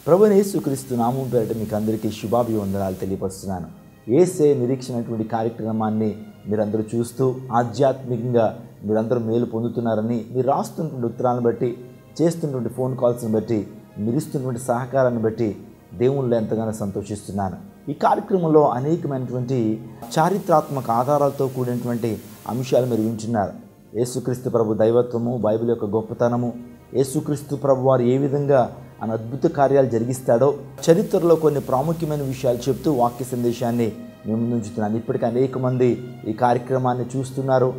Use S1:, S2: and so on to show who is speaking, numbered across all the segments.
S1: ప్రభువైన యేసుక్రీస్తు నామం పేరిట మీకు అందరికీ శుభాభివందనాలు తెలియపరుస్తున్నాను. యేసే నిరీక్షణటువంటి కార్యక్రమాన్ని మీరందరూ చూస్తూ ఆధ్యాత్మికంగా మీరందరూ మేలు పొందుతున్నారని, మీరు రాస్తున్నటువంటి ఉత్తరాలను బట్టి, చేస్తున్నటువంటి ఫోన్ కాల్స్ని బట్టి, మీరు ఇస్తున్నటువంటి సహకారాన్ని బట్టి దేవుళ్ళు ఎంతగానో సంతోషిస్తున్నాను. ఈ కార్యక్రమంలో అనేకమైనటువంటి చారిత్రాత్మక ఆధారాలతో కూడినటువంటి అంశాలు మీరు వింటున్నారు. యేసుక్రీస్తు ప్రభు దైవత్వము, బైబిల్ యొక్క గొప్పతనము, యేసుక్రీస్తు ప్రభు వారు ఏ విధంగా అద్భుత కార్యాలు జరిగిస్తాడో, చరిత్రలో కొన్ని ప్రాముఖ్యమైన విషయాలు చెప్తూ వాక్య సందేశాన్ని మేము ముందు ఉంచుతున్నాను. ఇప్పటికీ అనేక మంది ఈ కార్యక్రమాన్ని చూస్తున్నారు.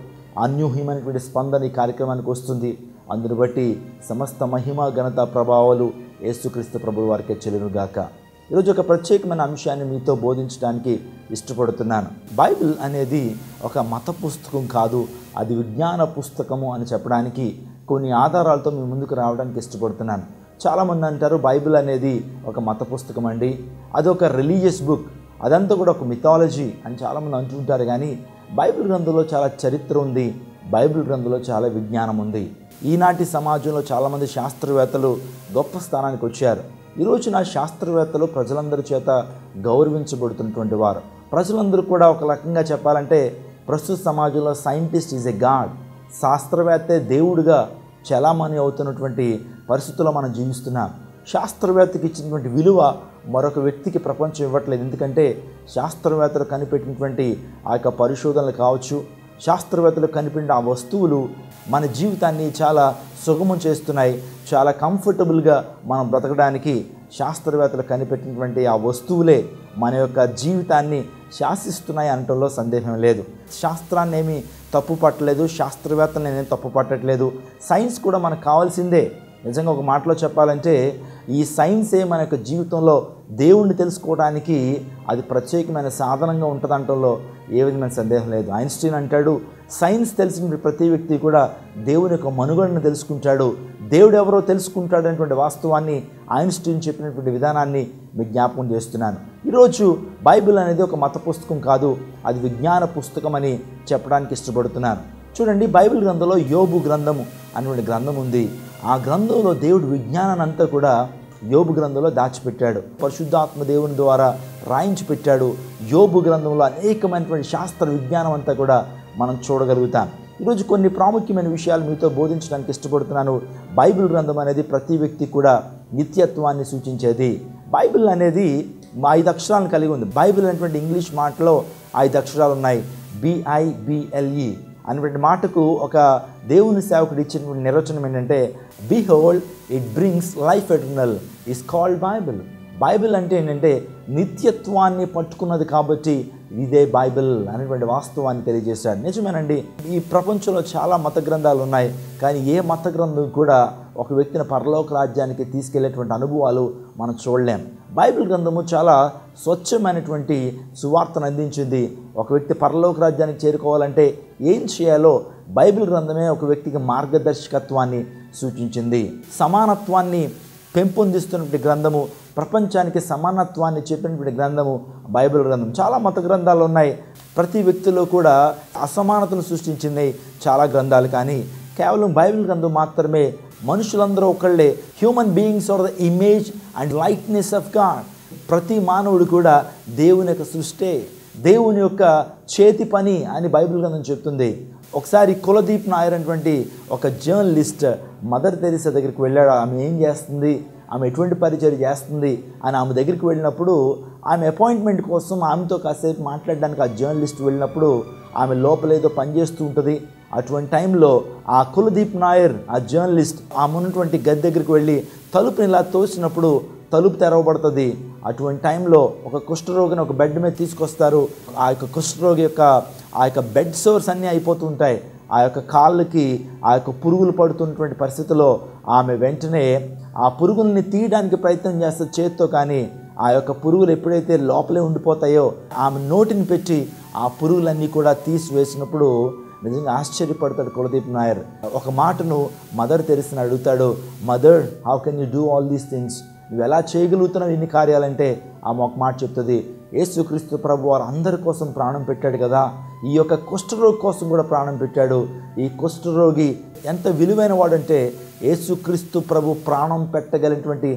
S1: అన్యూహ్యమైనటువంటి స్పందన ఈ కార్యక్రమానికి వస్తుంది. అందును బట్టి సమస్త మహిమ, ఘనత, ప్రభావాలు యేసుక్రీస్తు ప్రభు వారికే చెల్లునుగాక. ఈరోజు ఒక ప్రత్యేకమైన అంశాన్ని మీతో బోధించడానికి ఇష్టపడుతున్నాను. బైబిల్ అనేది ఒక మత పుస్తకం కాదు, అది విజ్ఞాన పుస్తకము అని చెప్పడానికి కొన్ని ఆధారాలతో మీ ముందుకు రావడానికి ఇష్టపడుతున్నాను. చాలామంది అంటారు బైబిల్ అనేది ఒక మత పుస్తకం అండి, అదొక రిలీజియస్ బుక్, అదంతా కూడా ఒక మిథాలజీ అని చాలామంది అంటుంటారు. కానీ బైబిల్ గ్రంథంలో చాలా చరిత్ర ఉంది, బైబిల్ గ్రంథంలో చాలా విజ్ఞానం ఉంది. ఈనాటి సమాజంలో చాలామంది శాస్త్రవేత్తలు గొప్ప స్థానానికి వచ్చారు. ఈరోజు నా శాస్త్రవేత్తలు ప్రజలందరి చేత గౌరవించబడుతున్నటువంటి వారు. ప్రజలందరూ కూడా ఒక రకంగా చెప్పాలంటే ప్రస్తుత సమాజంలో సైంటిస్ట్ ఈజ్ ఎ గాడ్, శాస్త్రవేత్తే దేవుడిగా చలామణి అవుతున్నటువంటి పరిస్థితుల్లో మనం జీవిస్తున్నాం. శాస్త్రవేత్తకి ఇచ్చినటువంటి విలువ మరొక వ్యక్తికి ప్రపంచం ఇవ్వట్లేదు. ఎందుకంటే శాస్త్రవేత్తలు కనిపెట్టినటువంటి ఆ యొక్క పరిశోధనలు కావచ్చు, శాస్త్రవేత్తలు కనిపెట్టిన ఆ వస్తువులు మన జీవితాన్ని చాలా సుగమం చేస్తున్నాయి. చాలా కంఫర్టబుల్గా మనం బ్రతకడానికి శాస్త్రవేత్తలు కనిపెట్టినటువంటి ఆ వస్తువులే మన యొక్క జీవితాన్ని శాసిస్తున్నాయి అనటంలో సందేహం లేదు. శాస్త్రాన్ని ఏమీ తప్పు పట్టలేదు, శాస్త్రవేత్తలను నేనేం తప్పు పట్టట్లేదు. సైన్స్ కూడా మనకు కావాల్సిందే. నిజంగా ఒక మాటలో చెప్పాలంటే ఈ సైన్సే మన యొక్క జీవితంలో దేవుణ్ణి తెలుసుకోవడానికి అది ప్రత్యేకమైన సాధనంగా ఉంటుందంటంలో ఏ విధమైన సందేహం లేదు. ఐన్స్టీన్ అంటాడు, సైన్స్ తెలిసిన ప్రతి వ్యక్తి కూడా దేవుని యొక్క మనుగడను తెలుసుకుంటాడు, దేవుడు ఎవరో తెలుసుకుంటాడు అనేటువంటి వాస్తవాన్ని ఐన్స్టీన్ చెప్పినటువంటి విధానాన్ని మీకు జ్ఞాపకం చేస్తున్నాను. ఈరోజు బైబిల్ అనేది ఒక మత పుస్తకం కాదు, అది విజ్ఞాన పుస్తకం అని చెప్పడానికి ఇష్టపడుతున్నాను. చూడండి, బైబిల్ గ్రంథంలో యోబు గ్రంథము అనేటువంటి గ్రంథం ఉంది. ఆ గ్రంథంలో దేవుడు విజ్ఞానాన్ని అంతా కూడా యోబు గ్రంథంలో దాచిపెట్టాడు, పరిశుద్ధాత్మ దేవుని ద్వారా రాయించి పెట్టాడు. యోబు గ్రంథంలో అనేకమైనటువంటి శాస్త్ర విజ్ఞానం అంతా కూడా మనం చూడగలుగుతాం. ఈరోజు కొన్ని ప్రాముఖ్యమైన విషయాలు మీతో బోధించడానికి ఇష్టపడుతున్నాను. బైబిల్ గ్రంథం అనేది ప్రతి వ్యక్తి కూడా నిత్యత్వాన్ని సూచించేది. బైబిల్ అనేది 5 అక్షరాలను కలిగి ఉంది. బైబిల్ అనేటువంటి ఇంగ్లీష్ మాటలో 5 అక్షరాలు ఉన్నాయి. BIBLE అనేటువంటి మాటకు ఒక దేవుని సేవకుడు ఇచ్చినటువంటి నిర్వచనం ఏంటంటే, behold it brings life eternal is called Bible. Bible అంటే ఏంటంటే నిత్యత్వాన్ని పట్టుకున్నది కాబట్టి ఇదే బైబిల్ అనేటువంటి వాస్తవాన్ని తెలియజేశాడు. నిజమేనండి, ఈ ప్రపంచంలో చాలా మత గ్రంథాలు ఉన్నాయి, కానీ ఏ మత గ్రంథం కూడా ఒక వ్యక్తిని పరలోక రాజ్యానికి తీసుకెళ్లేటువంటి అనుభవాలు మనం చూడలేం. బైబిల్ గ్రంథము చాలా స్వచ్ఛమైనటువంటి సువార్తను అందించింది. ఒక వ్యక్తి పరలోక రాజ్యానికి చేరుకోవాలంటే ఏం చేయాలో బైబిల్ గ్రంథమే ఒక వ్యక్తికి మార్గదర్శకత్వాన్ని సూచించింది. సమానత్వాన్ని పెంపొందిస్తున్నటువంటి గ్రంథము, ప్రపంచానికి సమానత్వాన్ని చెప్పినటువంటి గ్రంథము బైబిల్ గ్రంథం. చాలా మత గ్రంథాలు ఉన్నాయి, ప్రతి వ్యక్తిలో కూడా అసమానతను సృష్టించింది చాలా గ్రంథాలు. కానీ కేవలం బైబిల్ గ్రంథం మాత్రమే మనుషులందరూ ఒకళ్ళే. Human beings are the image and likeness of God. ప్రతి మానవుడు కూడా దేవుని యొక్క సృష్టే, దేవుని యొక్క చేతి పని అని బైబిల్ గ్రంథం చెప్తుంది. ఒకసారి కులదీప్ నాయర్ అనేటువంటి ఒక జర్నలిస్ట్ మదర్ తెరీసా దగ్గరికి వెళ్ళాడు. ఆమె ఏం చేస్తుంది, ఆమె ఎటువంటి పరిచయం చేస్తుంది అని ఆమె దగ్గరికి వెళ్ళినప్పుడు, ఆమె అపాయింట్మెంట్ కోసం ఆమెతో కాసేపు మాట్లాడడానికి ఆ జర్నలిస్ట్ వెళ్ళినప్పుడు ఆమె లోపలేదో పనిచేస్తూ ఉంటుంది. అటువంటి టైంలో ఆ కులదీప్ నాయర్, ఆ జర్నలిస్ట్, ఆమె ఉన్నటువంటి గది దగ్గరికి వెళ్ళి తలుపుని ఇలా తోసినప్పుడు తలుపు తెరవబడుతుంది. అటువంటి టైంలో ఒక కుష్ఠరోగిని ఒక బెడ్ మీద తీసుకొస్తారు. ఆ యొక్క కుష్ఠరోగి యొక్క ఆ యొక్క బెడ్ సోర్స్ అన్నీ అయిపోతూ ఉంటాయి. ఆ యొక్క కాళ్ళకి ఆ యొక్క పురుగులు పడుతున్నటువంటి పరిస్థితిలో ఆమె వెంటనే ఆ పురుగుల్ని తీయడానికి ప్రయత్నం చేస్తే చేత్తో, కానీ ఆ యొక్క పురుగులు ఎప్పుడైతే లోపలే ఉండిపోతాయో ఆమె నోటిని పెట్టి ఆ పురుగులన్నీ కూడా తీసివేసినప్పుడు నిజంగా ఆశ్చర్యపడతాడు కులదీప్ నాయర్. ఒక మాటను మదర్ తెరీసాని అడుగుతాడు, mother, how can you do all these things? నువ్వు ఎలా చేయగలుగుతున్నావు ఇన్ని కార్యాలంటే ఆమె ఒక మాట చెప్తుంది, యేసుక్రీస్తు ప్రభు వారు అందరి కోసం ప్రాణం పెట్టాడు కదా, ఈ యొక్క కుష్ఠరోగి కోసం కూడా ప్రాణం పెట్టాడు. ఈ కుష్ఠరోగి ఎంత విలువైన వాడంటే యేసుక్రీస్తు ప్రభు ప్రాణం పెట్టగలిగినటువంటి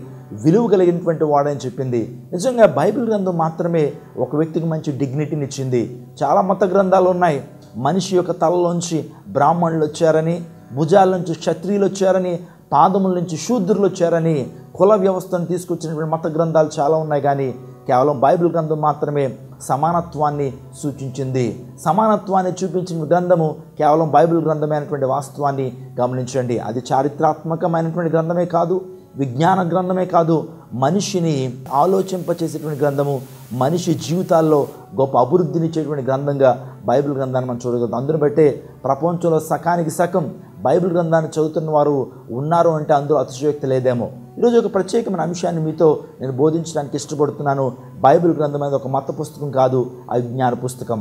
S1: విలువ కలిగినటువంటి వాడని చెప్పింది. నిజంగా బైబిల్ గ్రంథం మాత్రమే ఒక వ్యక్తికి మంచి డిగ్నిటీని ఇచ్చింది. చాలా మత గ్రంథాలు ఉన్నాయి. మనిషి యొక్క తలలోంచి బ్రాహ్మణులు వచ్చారని, భుజాల నుంచి క్షత్రియులు వచ్చారని, పాదముల నుంచి శూద్రులు వచ్చారని కుల వ్యవస్థను తీసుకొచ్చినటువంటి మత గ్రంథాలు చాలా ఉన్నాయి. కానీ కేవలం బైబిల్ గ్రంథం మాత్రమే సమానత్వాన్ని సూచించింది. సమానత్వాన్ని చూపించిన గ్రంథము కేవలం బైబిల్ గ్రంథమైనటువంటి వాస్తవాన్ని గమనించండి. అది చారిత్రాత్మకమైనటువంటి గ్రంథమే కాదు, విజ్ఞాన గ్రంథమే కాదు, మనిషిని ఆలోచింపచేసేటువంటి గ్రంథము, మనిషి జీవితాల్లో గొప్ప అభివృద్ధినిచ్చేటువంటి గ్రంథంగా బైబిల్ గ్రంథాన్ని మనం చూడగలుగుతాం. అందును బట్టే ప్రపంచంలో సకానికి సగం బైబిల్ గ్రంథాన్ని చదువుతున్న వారు ఉన్నారు అంటే అందులో అతిశయోక్తి లేదేమో. ఈరోజు ఒక ప్రత్యేకమైన అంశాన్ని మీతో నేను బోధించడానికి ఇష్టపడుతున్నాను. బైబిల్ గ్రంథం అనేది ఒక మత పుస్తకం కాదు, అవిజ్ఞాన పుస్తకం.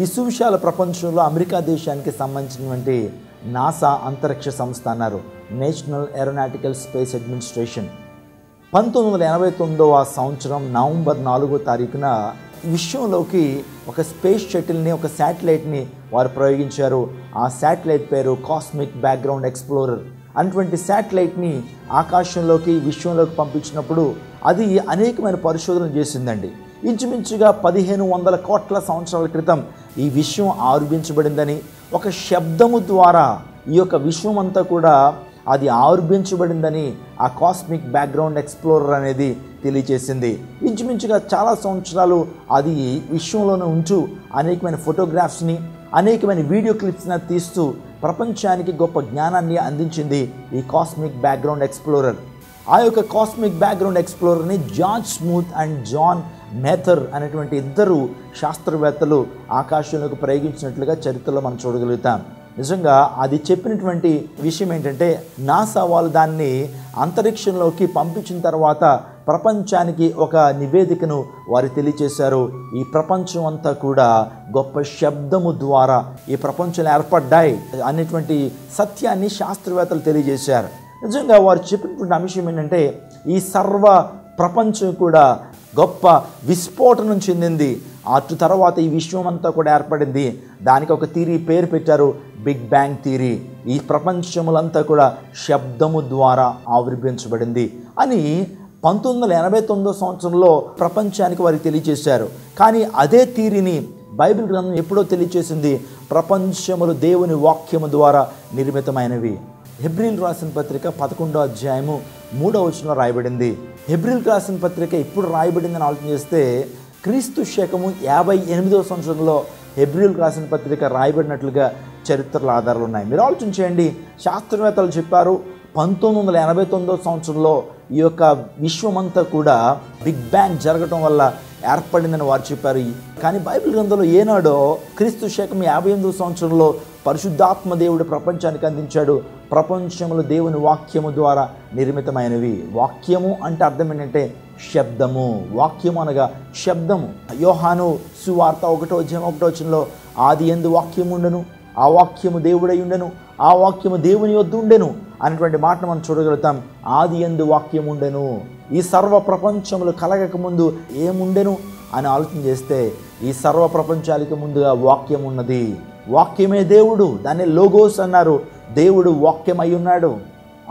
S1: ఈ సువిశాల ప్రపంచంలో అమెరికా దేశానికి సంబంధించినటువంటి నాసా అంతరిక్ష సంస్థ అన్నారు, నేషనల్ ఏరోనాటికల్ స్పేస్ అడ్మినిస్ట్రేషన్, 1989వ సంవత్సరం నవంబర్ 4వ తారీఖున విశ్వంలోకి ఒక స్పేస్ షటిల్ని, ఒక శాటిలైట్ని వారు ప్రయోగించారు. ఆ శాటిలైట్ పేరు కాస్మిక్ బ్యాక్గ్రౌండ్ ఎక్స్ప్లోరర్. అటువంటి శాటిలైట్ని ఆకాశంలోకి, విశ్వంలోకి పంపించినప్పుడు అది అనేకమైన పరిశోధనలు చేసిందండి. ఇంచుమించుగా 1500 కోట్ల సంవత్సరాల క్రితం ఈ విశ్వం ఆవిర్భించబడిందని, ఒక శబ్దము ద్వారా ఈ యొక్క విశ్వం అంతా కూడా అది ఆవిర్భించబడిందని ఆ కాస్మిక్ బ్యాక్గ్రౌండ్ ఎక్స్ప్లోరర్ అనేది తెలియజేసింది. ఇంచుమించుగా చాలా సంవత్సరాలు అది విశ్వంలోనే ఉంటూ అనేకమైన ఫోటోగ్రాఫ్స్ని, అనేకమైన వీడియో క్లిప్స్ని తీస్తూ ప్రపంచానికి గొప్ప జ్ఞానాన్ని అందించింది ఈ కాస్మిక్ బ్యాక్గ్రౌండ్ ఎక్స్ప్లోరర్. ఆ యొక్క కాస్మిక్ బ్యాక్గ్రౌండ్ ఎక్స్ప్లోరర్ని John Smooth and John Mather అనేటువంటి ఇద్దరు శాస్త్రవేత్తలు ఆకాశంలోకి ప్రయోగించినట్లుగా చరిత్రలో మనం చూడగలుగుతాం. నిజంగా అది చెప్పినటువంటి విషయం ఏంటంటే, నాసా వాళ్ళు దాన్ని అంతరిక్షంలోకి పంపించిన తర్వాత ప్రపంచానికి ఒక నివేదికను వారు తెలియచేశారు. ఈ ప్రపంచం అంతా కూడా గొప్ప శబ్దము ద్వారా ఈ ప్రపంచంలో ఏర్పడ్డాయి అనేటువంటి సత్యాన్ని శాస్త్రవేత్తలు తెలియజేశారు. నిజంగా వారు చెప్పినటువంటి అంశం ఏంటంటే, ఈ సర్వ ప్రపంచం కూడా గొప్ప విస్ఫోటనం చెందింది. అటు తర్వాత ఈ విశ్వం అంతా కూడా ఏర్పడింది. దానికి ఒక థియరీ పేరు పెట్టారు, బిగ్ బ్యాంగ్ థియరీ. ఈ ప్రపంచములంతా కూడా శబ్దము ద్వారా ఆవిర్భించబడింది అని 1989 సంవత్సరంలో ప్రపంచానికి వారికి తెలియజేశారు. కానీ అదే థియరీని బైబిల్ గ్రంథం ఎప్పుడో తెలియజేసింది, ప్రపంచములు దేవుని వాక్యము ద్వారా నిర్మితమైనవి. హెబ్రీలు రాసిన పత్రిక 11వ అధ్యాయము 3వ వచనంలో రాయబడింది. హెబ్రీలు రాసిన పత్రిక ఎప్పుడు రాయబడిందని ఆలోచన చేస్తే క్రీస్తు శకము 58వ సంవత్సరంలో హెబ్రీలు రాసిన పత్రిక రాయబడినట్లుగా చరిత్రల ఆధారాలు ఉన్నాయి. మీరు ఆలోచన చేయండి. శాస్త్రవేత్తలు చెప్పారు 1989వ సంవత్సరంలో ఈ యొక్క విశ్వమంతా కూడా బిగ్ బ్యాంగ్ జరగటం వల్ల ఏర్పడిందని వారు చెప్పారు. కానీ బైబిల్ గ్రంథంలో ఏనాడో క్రీస్తు శకం 58వ సంవత్సరంలో పరిశుద్ధాత్మ దేవుడు ప్రపంచానికి అందించాడు. ప్రపంచములు దేవుని వాక్యము ద్వారా నిర్మితమైనవి. వాక్యము అంటే అర్థం ఏంటంటే శబ్దము. వాక్యము అనగా శబ్దము. యోహాను సువార్త 1వ అధ్యాయం 1వ వచనంలో ఆది యందు వాక్యము ఉండెను, ఆ వాక్యము దేవుడై ఉండెను, ఆ వాక్యము దేవుని వద్ద ఉండెను అనేటువంటి మాటను మనం చూడగలుగుతాం. ఆది యందు వాక్యం ఉండెను. ఈ సర్వ ప్రపంచములు కలగక ముందు ఏముండెను అని ఆలోచన చేస్తే ఈ సర్వ ప్రపంచానికి ముందుగా వాక్యం ఉన్నది. వాక్యమే దేవుడు, దాన్ని లోగోస్ అన్నారు. దేవుడు వాక్యమై ఉన్నాడు.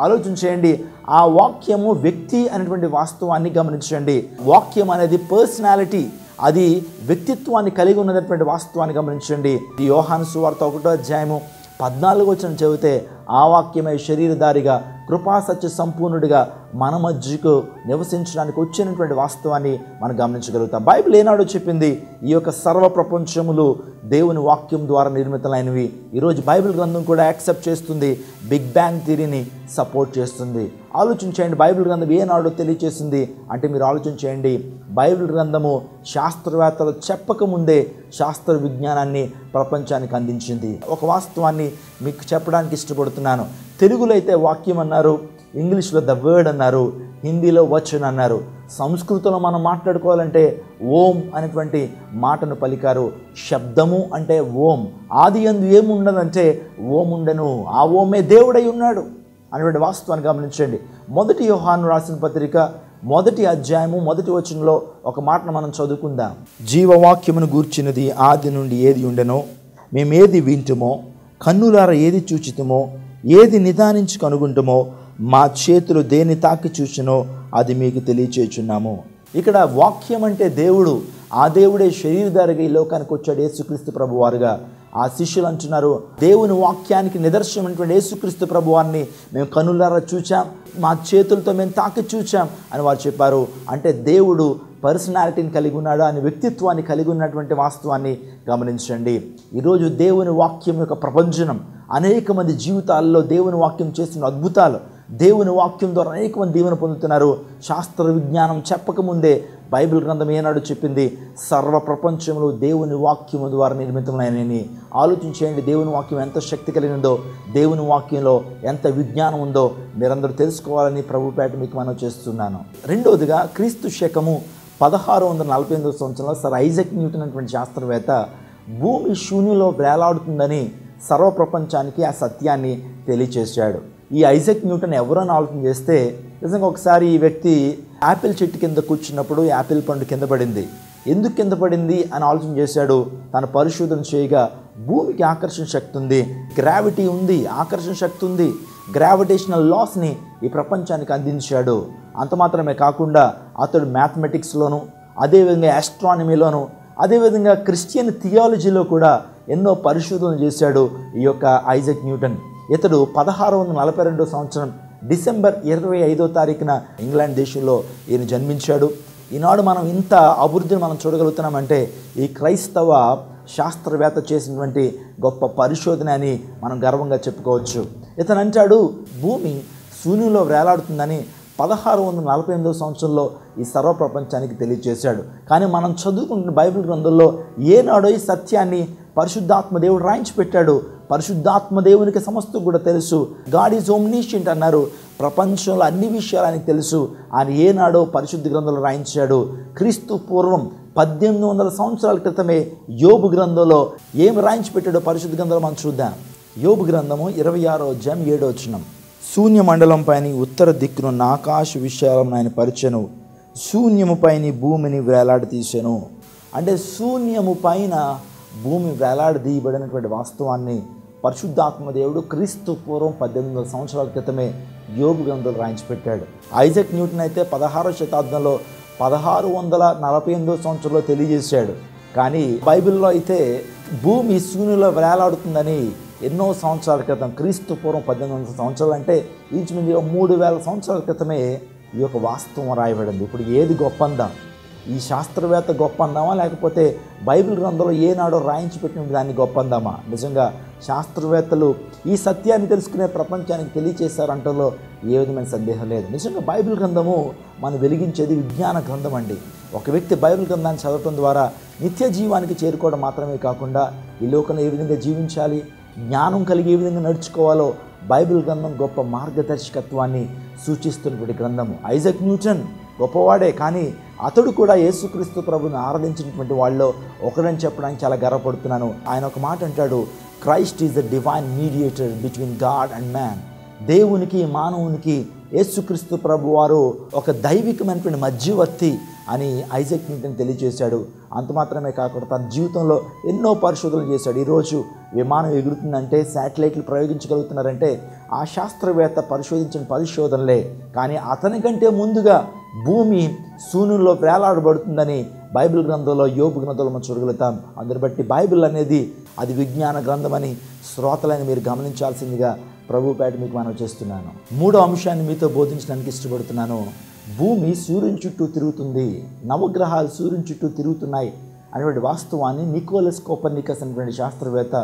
S1: ఆలోచన చేయండి. ఆ వాక్యము వ్యక్తి అనేటువంటి వాస్తవాన్ని గమనించండి. వాక్యం అనేది పర్సనాలిటీ, అది వ్యక్తిత్వాన్ని కలిగి ఉన్నటువంటి వాస్తవాన్ని గమనించండి. ఈ యోహాను సువార్త 1వ అధ్యాయము 14వ వచనం చదివితే ఆ వాక్యమై శరీరధారిగా కృపా సత్య సంపూర్ణుడిగా మన మధ్యకు నివసించడానికి వచ్చినటువంటి వాస్తవాన్ని మనం గమనించగలుగుతాం. బైబిల్ ఏనాడో చెప్పింది ఈ యొక్క సర్వ ప్రపంచములు దేవుని వాక్యం ద్వారా నిర్మితమైనవి. ఈరోజు బైబిల్ గ్రంథం కూడా యాక్సెప్ట్ చేస్తుంది, బిగ్ బ్యాంగ్ థియరీని సపోర్ట్ చేస్తుంది. ఆలోచన చేయండి. బైబిల్ గ్రంథం ఏనాడో తెలియచేసింది అంటే మీరు ఆలోచన చేయండి. బైబిల్ గ్రంథము శాస్త్రవేత్తలు చెప్పకముందే శాస్త్ర విజ్ఞానాన్ని ప్రపంచానికి అందించింది. ఒక వాస్తవాన్ని మీకు చెప్పడానికి ఇష్టపడుతున్నాను. తెలుగులో అయితే వాక్యం అన్నారు, ఇంగ్లీష్లో ద వర్డ్ అన్నారు, హిందీలో వచన్ అన్నారు. సంస్కృతంలో మనం మాట్లాడుకోవాలంటే ఓం అనేటువంటి మాటను పలికారు. శబ్దము అంటే ఓం. ఆది యందు ఏముండదంటే ఓం ఉండెను, ఆ ఓమే దేవుడై ఉన్నాడు అనేటువంటి వాస్తవాన్ని గమనించండి. 1 యోహాను రాసిన పత్రిక 1వ అధ్యాయము 1వ వచనంలో ఒక మాటను మనం చదువుకుందాం. జీవవాక్యమును గూర్చినది ఆది నుండి ఏది ఉండెనో, మేమేది వింటుమో, కన్నులార ఏది చూచితమో, ఏది నిదానించి కనుగొంటమో, మా చేతులు దేన్ని తాకి చూసినో అది మీకు తెలియచేయుచున్నాము. ఇక్కడ వాక్యం అంటే దేవుడు, ఆ దేవుడే శరీరధారిగా ఈ లోకానికి వచ్చాడు యేసుక్రీస్తు ప్రభువారుగా. ఆ శిష్యులు అంటున్నారు, దేవుని వాక్యానికి నిదర్శనమైనటువంటి యేసుక్రీస్తు ప్రభువారిని మేము కనులారా చూచాం, మా చేతులతో మేము తాకి చూచాం అని వారు చెప్పారు. అంటే దేవుడు పర్సనాలిటీని కలిగి ఉన్నాడు, ఆయన వ్యక్తిత్వాన్ని కలిగి ఉన్నటువంటి వాస్తవాన్ని గమనించండి. ఈరోజు దేవుని వాక్యం యొక్క ప్రపంచనం, అనేక మంది జీవితాల్లో దేవుని వాక్యం చేస్తున్న అద్భుతాలు, దేవుని వాక్యం ద్వారా అనేక మంది దీవెన పొందుతున్నారు. శాస్త్ర విజ్ఞానం చెప్పకముందే బైబిల్ గ్రంథం ఏనాడు చెప్పింది, సర్వ ప్రపంచంలో దేవుని వాక్యము ద్వారా నిర్మితమైనని. ఆలోచించేయండి, దేవుని వాక్యం ఎంత శక్తి కలిగిందో, దేవుని వాక్యంలో ఎంత విజ్ఞానం ఉందో మీరందరూ తెలుసుకోవాలని ప్రభుపేట మీకు మనం చేస్తున్నాను. రెండవదిగా క్రీస్తు శకము 1648 సంవత్సరంలో సర్ ఐజాక్ న్యూటన్ అటువంటి శాస్త్రవేత్త భూమి శూన్యంలో వేలాడుతుందని సర్వప్రపంచానికి ఆ సత్యాన్ని తెలియచేశాడు. ఈ ఐజాక్ న్యూటన్ ఎవరని ఆలోచన చేస్తే, నిజంగా ఒకసారి ఈ వ్యక్తి యాపిల్ చెట్టు కింద కూర్చున్నప్పుడు యాపిల్ పండు కింద పడింది. ఎందుకు కింద పడింది అని ఆలోచన చేశాడు. తన పరిశోధన చేయగా భూమికి ఆకర్షణ శక్తి ఉంది, గ్రావిటీ ఉంది, ఆకర్షణ శక్తి ఉంది. గ్రావిటేషనల్ లాస్ని ఈ ప్రపంచానికి అందించాడు. అంత మాత్రమే కాకుండా అతడు మ్యాథమెటిక్స్లోను, అదేవిధంగా ఆస్ట్రానమీలోను, అదేవిధంగా క్రిస్టియన్ థియాలజీలో కూడా ఎన్నో పరిశోధనలు చేశాడు ఈ యొక్క ఐజాక్ న్యూటన్. ఇతడు 1642 సంవత్సరం డిసెంబర్ 25వ తారీఖున ఇంగ్లాండ్ దేశంలో ఈయన జన్మించాడు. ఈనాడు మనం ఇంత అభివృద్ధిని మనం చూడగలుగుతున్నామంటే ఈ క్రైస్తవ శాస్త్రవేత్త చేసినటువంటి గొప్ప పరిశోధన అని మనం గర్వంగా చెప్పుకోవచ్చు. ఇతను అంటాడు, భూమి శూన్యంలో వేలాడుతుందని 1648 సంవత్సరంలో ఈ సర్వప్రపంచానికి తెలియజేశాడు. కానీ మనం చదువుకుంటున్న బైబిల్ గ్రంథంలో ఏనాడో ఈ సత్యాన్ని పరిశుద్ధాత్మ దేవుడు రాయించి పెట్టాడు. పరిశుద్ధాత్మ దేవునికి సమస్తం కూడా తెలుసు. గాడ్ ఈజ్ ఓమ్నిషియంట్ అన్నారు. ప్రపంచంలో అన్ని విషయాలు ఆయనకు తెలుసు. ఆయన ఏనాడో పరిశుద్ధ గ్రంథంలో రాయించాడు. క్రీస్తు పూర్వం 1800 సంవత్సరాల క్రితమే యోబు గ్రంథంలో ఏం రాయించి పెట్టాడో పరిశుద్ధ గ్రంథంలో మనం చూద్దాం. యోబు గ్రంథము 26వ అధ్యాయం 7వ వచనం. శూన్య మండలం పైన ఉత్తర దిక్కును ఆకాశ విశాలం ఆయన పరిచెను, శూన్యము పైన భూమిని వేలాడదీసెను. అంటే శూన్యము పైన భూమి వేలాడదీయబడినటువంటి వాస్తవాన్ని పరిశుద్ధాత్మ దేవుడు క్రీస్తు పూర్వం 1800 సంవత్సరాల క్రితమే యోబు గ్రంథంలో రాయించి పెట్టాడు. ఐజాక్ న్యూటన్ అయితే 16వ శతాబ్దంలో 1648 సంవత్సరంలో తెలియజేశాడు. కానీ బైబిల్లో అయితే భూమి శూన్యంలో వేలాడుతుందని ఎన్నో సంవత్సరాల క్రితం, క్రీస్తు పూర్వం 1800 సంవత్సరాలు అంటే ఇంచుమించుగా 3000 సంవత్సరాల క్రితమే ఈ యొక్క వాస్తవం రాయబడింది. ఇప్పుడు ఏది గొప్ప అందాం? ఈ శాస్త్రవేత్త గొప్ప అందామా, లేకపోతే బైబిల్ గ్రంథంలో ఏనాడో రాయించి పెట్టిన దాన్ని గొప్ప అందామా? నిజంగా శాస్త్రవేత్తలు ఈ సత్యాన్ని తెలుసుకునే ప్రపంచానికి తెలియచేశారంటలో ఏ విధమైన సందేహం లేదు. నిజంగా బైబిల్ గ్రంథము మనం వెలిగించేది విజ్ఞాన గ్రంథం అండి. ఒక వ్యక్తి బైబిల్ గ్రంథాన్ని చదవటం ద్వారా నిత్య జీవానికి చేరుకోవడం మాత్రమే కాకుండా ఈ లోకంలో ఏ విధంగా జీవించాలి, జ్ఞానం కలిగి ఏ విధంగా నడుచుకోవాలో బైబిల్ గ్రంథం గొప్ప మార్గదర్శకత్వాన్ని సూచిస్తున్నటువంటి గ్రంథము. ఐజాక్ న్యూటన్ గొప్పవాడే, కానీ అతడు కూడా యేసుక్రీస్తు ప్రభుని ఆరాధించినటువంటి వాళ్ళలో ఒకడని చెప్పడానికి చాలా గర్వపడుతున్నాను. ఆయన ఒక మాట అంటాడు, Christ is the divine mediator between God and man. దేవునికి మానవునికి యేసుక్రీస్తు ప్రభు వారు ఒక దైవికమైనటువంటి మధ్యవర్తి అని ఐజాక్ న్యూటన్ తెలియజేశాడు. అంత మాత్రమే కాకుండా తన జీవితంలో ఎన్నో పరిశోధనలు చేశాడు. ఈరోజు విమానం ఎగురుతుందంటే, శాటిలైట్లు ప్రయోగించగలుగుతున్నారంటే ఆ శాస్త్రవేత్త పరిశోధించిన పరిశోధనలే. కానీ అతనికంటే ముందుగా భూమి శూన్యంలో వేలాడబడుతుందని బైబిల్ గ్రంథంలో, యోబు గ్రంథంలో మనం చూడగలుగుతాం. అందుని బట్టి బైబిల్ అనేది అది విజ్ఞాన గ్రంథమని శ్రోతలని మీరు గమనించాల్సిందిగా ప్రభుపేట మీకు మనం చేస్తున్నాను. మూడో అంశాన్ని మీతో బోధించడానికి ఇష్టపడుతున్నాను. భూమి సూర్యుని చుట్టూ తిరుగుతుంది, నవగ్రహాలు సూర్యుని చుట్టూ తిరుగుతున్నాయి అనేటువంటి వాస్తవాన్ని నికోలస్ కోపర్నికస్ అనేటువంటి శాస్త్రవేత్త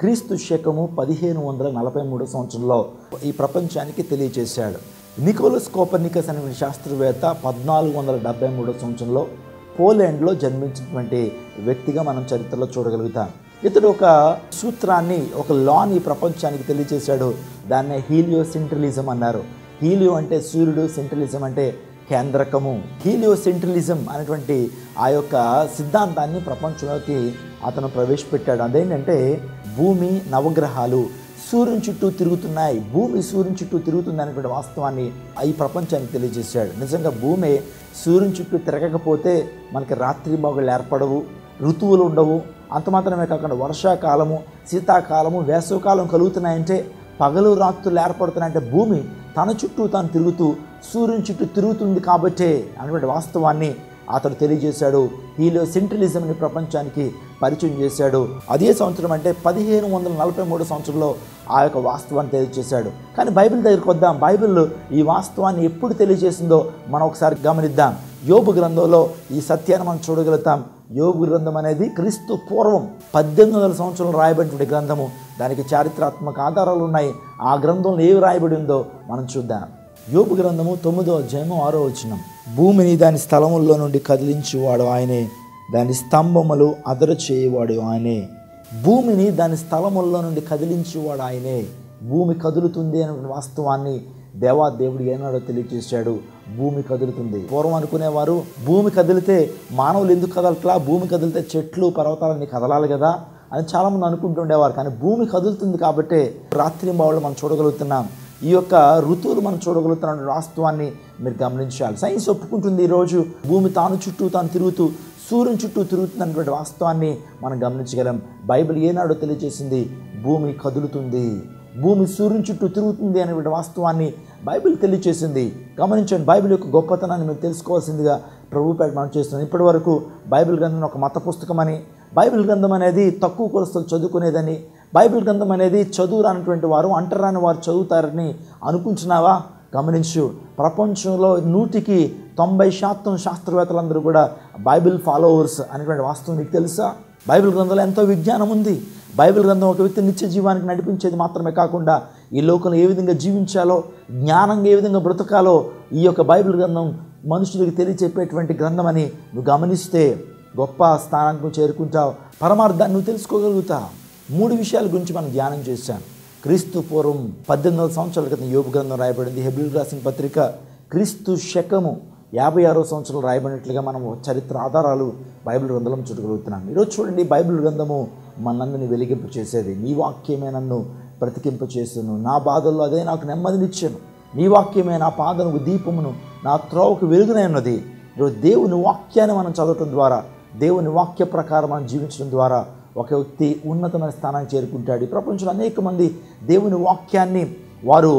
S1: క్రీస్తు శకము 1543 సంవత్సరంలో ఈ ప్రపంచానికి తెలియజేశాడు. నికోలస్ కోపర్నికస్ అనేటువంటి శాస్త్రవేత్త 1473 సంవత్సరంలో పోలాండ్లో జన్మించినటువంటి వ్యక్తిగా మనం చరిత్రలో చూడగలుగుతాం. ఇతడు ఒక సూత్రాన్ని, ఒక లాని ప్రపంచానికి తెలియజేశాడు. దాన్నే హీలియోసెంట్రలిజం అన్నారు. హీలియో అంటే సూర్యుడు, సెంట్రలిజం అంటే కేంద్రకము. హీలియోసెంట్రలిజం అనేటువంటి ఆ యొక్క సిద్ధాంతాన్ని ప్రపంచంలోకి అతను ప్రవేశపెట్టాడు. అదేంటంటే భూమి, నవగ్రహాలు సూర్యుని చుట్టూ తిరుగుతున్నాయి, భూమి సూర్యుని చుట్టూ తిరుగుతుంది అనేటువంటి వాస్తవాన్ని ఈ ప్రపంచానికి తెలియజేశాడు. నిజంగా భూమి సూర్యుని చుట్టూ తిరగకపోతే మనకి రాత్రి మగళ్ళు ఏర్పడవు, ఋతువులు ఉండవు. అంత మాత్రమే కాకుండా వర్షాకాలము, శీతాకాలము, వేసవకాలం కలుగుతున్నాయంటే, పగలు రాత్రులు ఏర్పడుతున్నాయంటే భూమి తన చుట్టూ తాను తిరుగుతూ సూర్యుని చుట్టూ తిరుగుతుంది కాబట్టే అనేటువంటి వాస్తవాన్ని అతడు తెలియజేశాడు. హీలియోసెంట్రిలిజంని ప్రపంచానికి పరిచయం చేశాడు. అదే సంవత్సరం అంటే 1543 సంవత్సరంలో ఆ యొక్క వాస్తవాన్ని తెలియజేశాడు. కానీ బైబిల్ దగ్గరికి వద్దాం. బైబిల్ ఈ వాస్తవాన్ని ఎప్పుడు తెలియజేసిందో మనం ఒకసారి గమనిద్దాం. యోబు గ్రంథంలో ఈ సత్యాన్ని మనం చూడగలుగుతాం. యోబు గ్రంథం అనేది క్రీస్తు పూర్వం 1800 సంవత్సరాలు రాయబడినటువంటి గ్రంథము. దానికి చారిత్రాత్మక ఆధారాలు ఉన్నాయి. ఆ గ్రంథంలో ఏవి రాయబడి ఉందో మనం చూద్దాం. యోబు గ్రంథము 9వ అధ్యాయము 6వ వచనం. భూమిని దాని స్థలముల్లో నుండి కదిలించేవాడు ఆయనే, దాని స్తంభములు అదర చేయవాడు ఆయనే. భూమిని దాని స్థలముల్లో నుండి కదిలించేవాడు ఆయనే. భూమి కదులుతుంది అనే వాస్తవాన్ని దేవుడు ఏనాడో తెలియజేశాడు. భూమి కదులుతుంది. పూర్వం అనుకునేవారు భూమి కదిలితే మానవులు ఎందుకు కదలట్లా, భూమి కదిలితే చెట్లు పర్వతాలన్నీ కదలాలి కదా అని చాలామంది అనుకుంటుండేవారు. కానీ భూమి కదులుతుంది కాబట్టే రాత్రింబవళ్ళు మనం చూడగలుగుతున్నాం. ఈ యొక్క ఋతువులు మనం చూడగలుగుతున్న వాస్తవాన్ని మీరు గమనించాలి. సైన్స్ ఒప్పుకుంటుంది ఈరోజు భూమి చుట్టూ తాను తిరుగుతూ సూర్యుని చుట్టూ తిరుగుతున్నటువంటి వాస్తవాన్ని మనం గమనించగలం. బైబిల్ ఏనాడో తెలియజేసింది భూమి కదులుతుంది, భూమి సూర్యుని చుట్టూ తిరుగుతుంది అనేటువంటి వాస్తవాన్ని బైబిల్ తెలియజేసింది. గమనించండి, బైబిల్ యొక్క గొప్పతనాన్ని మీరు తెలుసుకోవాల్సిందిగా ప్రభుపేట మనం చేస్తున్నాం. ఇప్పటి వరకు బైబిల్ గ్రంథం ఒక మత పుస్తకం అని, బైబిల్ గ్రంథం అనేది తక్కువ కులస్తులు చదువుకునేదని, బైబిల్ గ్రంథం అనేది చదువు రానటువంటి వారు అంటరాని వారు చదువుతారని అనుకుంటున్నావా? గమనించు, ప్రపంచంలో 100కి 90% శాస్త్రవేత్తలందరూ కూడా బైబిల్ ఫాలోవర్స్ అనేటువంటి వాస్తవం నీకు తెలుసా? బైబిల్ గ్రంథంలో ఎంతో విజ్ఞానం ఉంది. బైబిల్ గ్రంథం ఒక వ్యక్తి నిత్య జీవానికి నడిపించేది మాత్రమే కాకుండా ఈ లోకంలో ఏ విధంగా జీవించాలో, జ్ఞానంగా ఏ విధంగా బ్రతకాలో ఈ యొక్క బైబిల్ గ్రంథం మనుషులకు తెలియచెప్పేటువంటి గ్రంథం అని నువ్వు గమనిస్తే గొప్ప స్థానానికి నువ్వు చేరుకుంటావు. పరమార్థాన్ని నువ్వు తెలుసుకోగలుగుతావు. 3 విషయాల గురించి మనం ధ్యానం చేశాం. క్రీస్తు పూర్వం 1800 సంవత్సరాల క్రితం యోబు గ్రంథం రాయబడింది. హెబ్రీయులకు రాసిన పత్రిక క్రీస్తు శకము 56వ సంవత్సరంలో రాయబడినట్లుగా మనం చరిత్ర ఆధారాలు బైబిల్ గ్రంథంలో చూడగలుగుతున్నాం. ఈరోజు చూడండి, బైబిల్ గ్రంథము మనందరిని వెలిగింపు చేసేది. నీ వాక్యమే నన్ను బ్రతికింప చేస్తును, నా బాధల్లో అదే నాకు నెమ్మదినిచ్చాను. నీ వాక్యమే నా పాదముకు దీపమును, నా త్రోవకు వెలుగునై ఉన్నది. ఈరోజు దేవుని వాక్యాన్ని మనం చదవటం ద్వారా, దేవుని వాక్య ప్రకారం మనం జీవించడం ద్వారా ఒక వ్యక్తి ఉన్నతమైన స్థానానికి చేరుకుంటాడు. ఈ ప్రపంచంలో అనేక మంది దేవుని వాక్యాన్ని వారు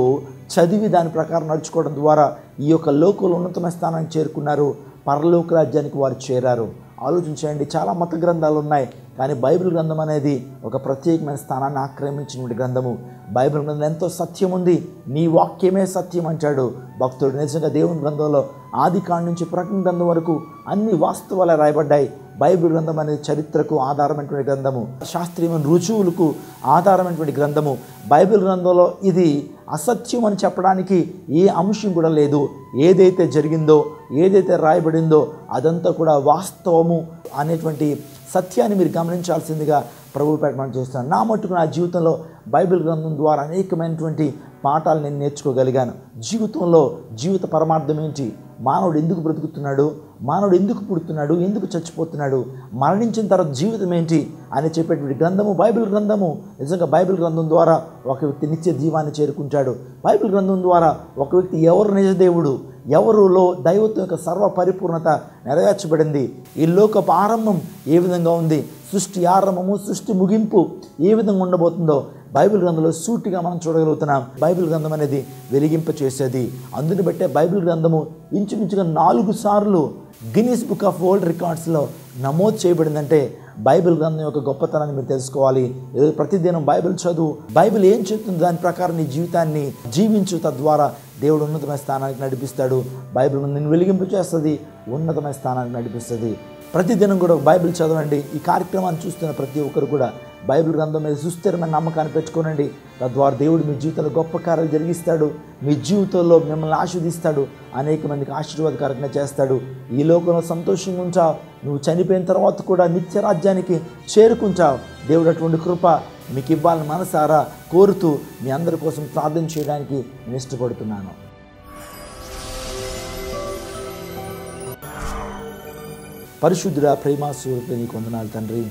S1: చదివి దాని ప్రకారం నడుచుకోవడం ద్వారా ఈ యొక్క లోకంలో ఉన్నతమైన స్థానానికి చేరుకున్నారు. పరలోక రాజ్యానికి వారు చేరారు. ఆలోచించండి, చాలా మత గ్రంథాలు ఉన్నాయి, కానీ బైబిల్ గ్రంథం అనేది ఒక ప్రత్యేకమైన స్థానాన్ని ఆక్రమించినటువంటి గ్రంథము. బైబిల్ గ్రంథంలో ఎంతో సత్యం ఉంది. నీ వాక్యమే సత్యం అంటాడు భక్తుడు. నిజంగా దేవుని గ్రంథంలో ఆది కాండం నుంచి ప్రకటన గ్రంథం వరకు అన్ని వాస్తవాలు రాయబడ్డాయి. బైబిల్ గ్రంథం అనేది చరిత్రకు ఆధారమైనటువంటి గ్రంథము, శాస్త్రీయమైన రుజువులకు ఆధారమైనటువంటి గ్రంథము. బైబిల్ గ్రంథంలో ఇది అసత్యం అని చెప్పడానికి ఏ అంశం కూడా లేదు. ఏదైతే జరిగిందో, ఏదైతే రాయబడిందో అదంతా కూడా వాస్తవము అనేటువంటి సత్యాన్ని మీరు గమనించాల్సిందిగా ప్రభుపేట మనం చేస్తున్నాను. నా మట్టుకు నా జీవితంలో బైబిల్ గ్రంథం ద్వారా అనేకమైనటువంటి పాఠాలు నేను నేర్చుకోగలిగాను. జీవితంలో జీవిత పరమార్థం ఏంటి, మానవుడు ఎందుకు బ్రతుకుతున్నాడు, మానవుడు ఎందుకు పుడుతున్నాడు, ఎందుకు చచ్చిపోతున్నాడు, మరణించిన తర్వాత జీవితం ఏంటి అని చెప్పేటువంటి గ్రంథము బైబిల్ గ్రంథము. నిజంగా బైబిల్ గ్రంథం ద్వారా ఒక వ్యక్తి నిత్య జీవాన్ని చేరుకుంటాడు. బైబిల్ గ్రంథం ద్వారా ఒక వ్యక్తి ఎవరు నిజదేవుడు, ఎవరులో దైవత్వం యొక్క సర్వ పరిపూర్ణత నెరవేర్చబడింది, ఈ లోకపు ఆరంభం ఏ విధంగా ఉంది, సృష్టి ఆరంభము సృష్టి ముగింపు ఏ విధంగా ఉండబోతుందో బైబిల్ గ్రంథంలో సూటిగా మనం చూడగలుగుతున్నాం. బైబిల్ గ్రంథం అనేది వెలిగింప చేసేది. అందుని బట్టే బైబిల్ గ్రంథము ఇంచుమించుగా 4 సార్లు గిన్నిస్ బుక్ ఆఫ్ వరల్డ్ రికార్డ్స్లో నమోదు చేయబడిందంటే బైబిల్ గ్రంథం యొక్క గొప్పతనాన్ని మీరు తెలుసుకోవాలి. ప్రతిదినం బైబిల్ చదువు, బైబిల్ ఏం చెప్తుంది దాని ప్రకారం నీ జీవితాన్ని జీవించు. తద్వారా దేవుడు ఉన్నతమైన స్థానానికి నడిపిస్తాడు. బైబిల్ నిన్ను వెలిగింపు చేస్తుంది, ఉన్నతమైన స్థానానికి నడిపిస్తుంది. ప్రతిదినం కూడా బైబిల్ చదవండి. ఈ కార్యక్రమాన్ని చూస్తున్న ప్రతి ఒక్కరు కూడా బైబిల్ గ్రంథం మీద సుస్థిరమైన నమ్మకాన్ని పెట్టుకోనండి. తద్వారా దేవుడు మీ జీవితంలో గొప్ప కార్యాలు జరిగిస్తాడు. మీ జీవితంలో మిమ్మల్ని ఆశీర్వదిస్తాడు, అనేక మందికి ఆశీర్వాదకరంగా చేస్తాడు. ఈ లోకంలో సంతోషంగా ఉంటావు, నువ్వు చనిపోయిన తర్వాత కూడా నిత్య రాజ్యానికి చేరుకుంటావు. దేవుడు అటువంటి కృప మీకు ఇవ్వాలని మనసారా కోరుతూ మీ అందరి కోసం ప్రార్థన చేయడానికి నేను ఇష్టపడుతున్నాను. పరిశుద్ధుడా, ప్రేమాస్వరూపి నీకు వందనాలు తండ్రి.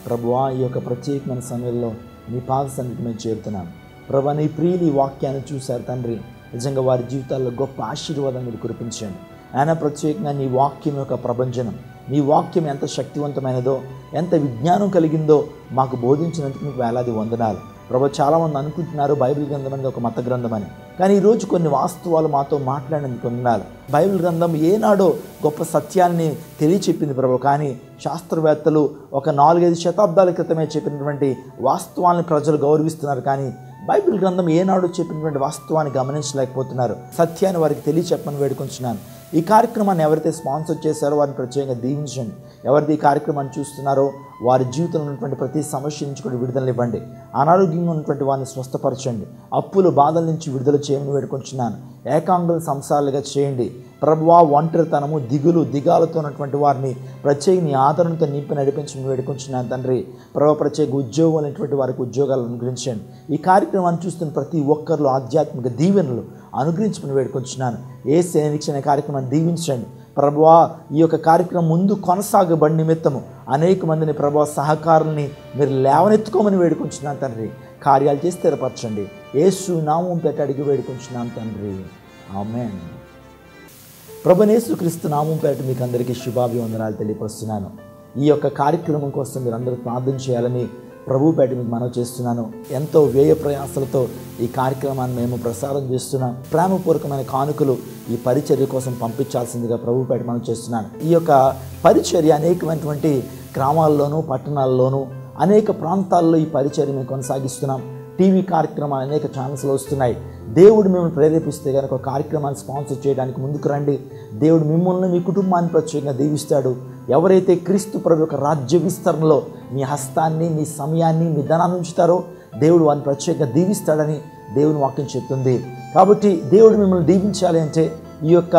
S1: ప్రభువా, ఈ యొక్క ప్రత్యేకమైన సమయంలో నీ పాద సన్నిధికి మేము చేరుతున్నాం. ప్రభా, నీ ప్రియులు ఈ వాక్యాన్ని చూశారు తండ్రి. నిజంగా వారి జీవితాల్లో గొప్ప ఆశీర్వాదం మీరు కురిపించండి. ఆయన ప్రత్యేకంగా నీ వాక్యం యొక్క ప్రభంజనం, నీ వాక్యం ఎంత శక్తివంతమైనదో, ఎంత విజ్ఞానం కలిగిందో మాకు బోధించినందుకు మీకు వేలాది వందనాలు. ప్రభు చాలామంది అనుకుంటున్నారు బైబిల్ గ్రంథం అనేది ఒక మత గ్రంథం అని. కానీ ఈరోజు కొన్ని వాస్తవాలు మాతో మాట్లాడేందుకు ఉండాలి. బైబిల్ గ్రంథం ఏనాడో గొప్ప సత్యాన్ని తెలియచెప్పింది ప్రభు. కానీ శాస్త్రవేత్తలు ఒక 4-5 శతాబ్దాల క్రితమే చెప్పినటువంటి వాస్తవాలను ప్రజలు గౌరవిస్తున్నారు. కానీ బైబిల్ గ్రంథం ఏనాడు చెప్పినటువంటి వాస్తవాన్ని గమనించలేకపోతున్నారు. సత్యాన్ని వారికి తెలియచెప్పని వేడుకొంచున్నాను. ఈ కార్యక్రమాన్ని ఎవరైతే స్పాన్సర్ చేశారో వారిని ప్రత్యేకంగా దీవించండి. ఎవరైతే ఈ కార్యక్రమాన్ని చూస్తున్నారో వారి జీవితంలో ఉన్నటువంటి ప్రతి సమస్య నుంచి కూడా విడుదల ఇవ్వండి. అనారోగ్యంగా ఉన్నటువంటి వారిని స్వస్థపరచండి. అప్పులు బాధల నుంచి విడుదల చేయమని వేడుకొంచున్నాను. ఏకాంగులను సంసారాలుగా చేయండి. ప్రభువా, ఒంటరితనము దిగాలతో ఉన్నటువంటి వారిని ప్రత్యేక నీ ఆదరణతో నింపి నడిపించమని వేడుకొంచున్నాను తండ్రి. ప్రత్యేక ఉద్యోగం అనేటువంటి వారికి ఉద్యోగాలను అనుగ్రహించండి. ఈ కార్యక్రమాన్ని చూస్తున్న ప్రతి ఒక్కరిలో ఆధ్యాత్మిక దీవెనలు అనుగ్రహించమని వేడుకొంచున్నాను. యేసే నిరీక్షణ కార్యక్రమాన్ని దీవించండి ప్రభువా. ఈ యొక్క కార్యక్రమం ముందు కొనసాగబడి నిమిత్తము అనేక మందిని ప్రభువా సహకారుల్ని మీరు లేవనెత్తుకోమని వేడుకొంచున్నాను తండ్రి. కార్యాలు చేసి స్థిరపరచండి. యేసు నామం పెట్టి అడిగి వేడుకొంచున్నాను తండ్రి. ఆమేన్. ప్రభువైన యేసుక్రీస్తు నామం పేరిట మీకు అందరికీ శుభాభివందనాలు తెలియపరుస్తున్నాను. ఈ యొక్క కార్యక్రమం కోసం మీరు అందరూ ప్రార్థన చేయాలని ప్రభు పేట మీకు మనవి చేస్తున్నాను. ఎంతో వ్యయ ప్రయాసాలతో ఈ కార్యక్రమాన్ని మేము ప్రసారం చేస్తున్నాం. ప్రేమపూర్వకమైన కానుకలు ఈ పరిచర్య కోసం పంపించాల్సిందిగా ప్రభు పేట మనవి చేస్తున్నాను. ఈ యొక్క పరిచర్య అనేకమైనటువంటి గ్రామాల్లోనూ పట్టణాల్లోనూ అనేక ప్రాంతాల్లో ఈ పరిచర్య మేము కొనసాగిస్తున్నాం. టీవీ కార్యక్రమాలు అనేక ఛానల్స్లో వస్తున్నాయి. దేవుడు మిమ్మల్ని ప్రేరేపిస్తే కనుక ఒక కార్యక్రమాన్ని స్పాన్సర్ చేయడానికి ముందుకు రండి. దేవుడు మిమ్మల్ని మీ కుటుంబాన్ని ప్రత్యేకంగా దీవిస్తాడు. ఎవరైతే క్రీస్తు ప్రభు యొక్క రాజ్య విస్తరణలో మీ హస్తాన్ని, మీ సమయాన్ని, మీ ధనాన్ని ఉంచుతారో దేవుడు వారిని ప్రత్యేకంగా దీవిస్తాడని దేవుని వాక్యం చెప్తుంది. కాబట్టి దేవుడు మిమ్మల్ని దీవించాలి అంటే ఈ యొక్క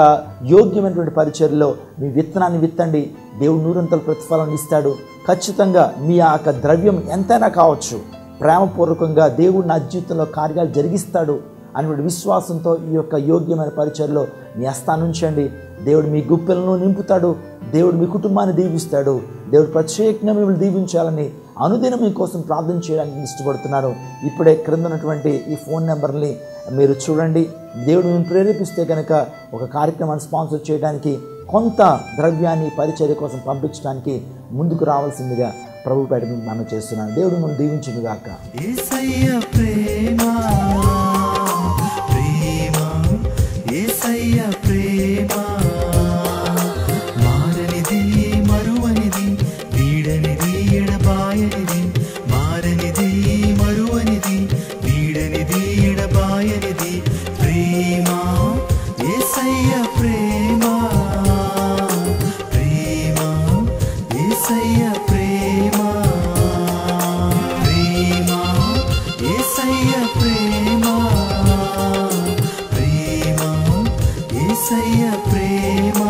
S1: యోగ్యమైనటువంటి పరిచర్యలో మీ విత్తనాన్ని విత్తండి. దేవుడు 100 ప్రతిఫలాన్ని ఇస్తాడు. ఖచ్చితంగా మీ ఆ యొక్క ద్రవ్యం ఎంతైనా కావచ్చు, ప్రేమపూర్వకంగా దేవుడు నా జీవితంలో కార్యాలు జరిగిస్తాడు అనేటువంటి విశ్వాసంతో ఈ యొక్క యోగ్యమైన పరిచర్యలో మీ హస్తాన్ని ఉంచండి. దేవుడు మీ గుప్పెలను నింపుతాడు. దేవుడు మీ కుటుంబాన్ని దీవిస్తాడు. దేవుడు ప్రత్యేకంగా మిమ్మల్ని దీవించాలని అనుదినం మీకోసం ప్రార్థన చేయడానికి ఇష్టపడుతున్నాను. ఇప్పుడే క్రింద ఉన్నటువంటి ఈ ఫోన్ నెంబర్ని మీరు చూడండి. దేవుడు మిమ్మల్ని ప్రేరేపిస్తే కనుక ఒక కార్యక్రమాన్ని స్పాన్సర్ చేయడానికి, కొంత ద్రవ్యాన్ని పరిచర్య కోసం పంపించడానికి ముందుకు రావాల్సిందిగా ప్రభు పేట మనం చేస్తున్నాను. దేవుడు మనం దీవించును గాక. యేసయ్య ప్రేమ ప్రేమ యేసయ్య ప్రేమ మారనిది మరువనిది వీడనిది ఎడబాయనిది మారనిది మరువనిది వీడనిది ఎడబాయనిది ప్రేమ యేసయ్య ప్రేమ ప్రేమ యేసయ్య ప్రేమ ప్రేమ యేసయ్య ప్రేమ ప్రేమ యేసయ్య ప్రేమ